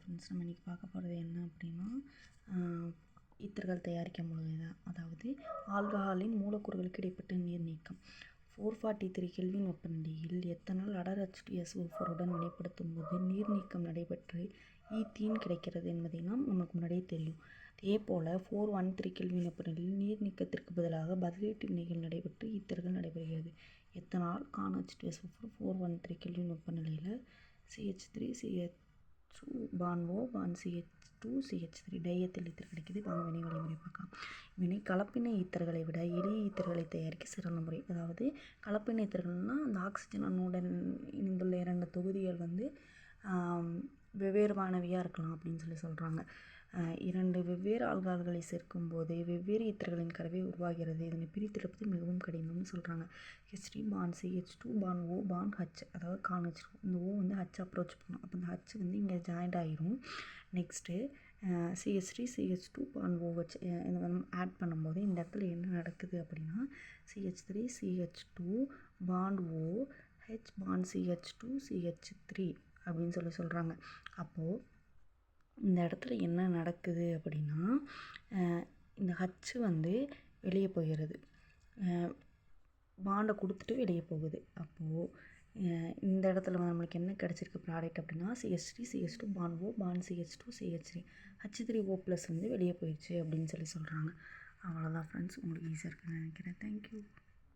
Friends, நம்ம இன்றைக்கி பார்க்க போகிறது என்ன அப்படின்னா ஈத்தர்கள் தயாரிக்கும் பொழுது தான், அதாவது ஆல்கஹாலின் மூலக்கூறுகளுக்கு இடைப்பட்ட நீர் நீக்கம். 443 கெல்வின் வெப்பநிலையில் எத்தனால் அடர் H2SO4 வினைப்படுத்தும் போது நீர் நீக்கம் நடைபெற்று ஈத்தீன் கிடைக்கிறது என்பதை நமக்கு முன்னாடியே தெரியும். அதேபோல் 413 கெல்வின் வெப்பநிலையில் நீர் நீக்கத்திற்கு பதிலாக பதிலீட்டு வினைகள் நடைபெற்று ஈத்தர்கள் நடைபெறுகிறது. எத்தனால் கான் H2SO4 413 கெல்வின் வெப்பநிலையில் CH3 CH2 bond O bond CH2 CH3 டையத்தில் ஈத்தர் கிடைக்குது. வாங்க வினை வழிமுறை பார்க்கலாம். வினை கலப்பின ஈத்தர்களை விட எளிய ஈத்தர்களை தயாரிக்க சிறந்த முறை. அதாவது கலப்பின ஈத்தர்கள்னால் அந்த ஆக்சிஜன் அணுவுடன் இணைந்துள்ள 2 தொகுதிகள் வெவ்வேறுமானவையாக இருக்கலாம் அப்படின்னு சொல்கிறாங்க. 2 வெவ்வேறு ஆல்கஹால்களை சேர்க்கும் போது வெவ்வேறு ஈத்தர்களின் கலவை உருவாகிறது. இதனை பிரித்தெடுப்பது மிகவும் கடினம்னு சொல்கிறாங்க. H3 bond CH2 bond O bond H, அதாவது கான் H2. இந்த O H அப்ரோச் பண்ணும். அப்போ இந்த H இங்கே ஜாயிண்ட் ஆகிரும். Next CH3 CH2 bond OH இதை ஆட் பண்ணும்போது இந்த இடத்துல என்ன நடக்குது அப்படின்னா CH3 CH2 bond O H bond CH2 CH3 அப்படின்னு சொல்கிறாங்க. அப்போது இந்த இடத்துல என்ன நடக்குது அப்படின்னா இந்த H வெளியே போகிறது, பாண்டை கொடுத்துட்டு வெளியே போகுது. அப்போது இந்த இடத்துல நம்மளுக்கு என்ன கிடச்சிருக்கு ப்ராடக்ட் அப்படின்னா CH3 CH2 bond O bond CH2 CH3 H3O+ வெளியே போயிடுச்சு அப்படின்னு சொல்கிறாங்க. அவ்வளோதான் ஃப்ரெண்ட்ஸ், உங்களுக்கு ஈஸியாக இருக்குன்னு நினைக்கிறேன். தேங்க்யூ.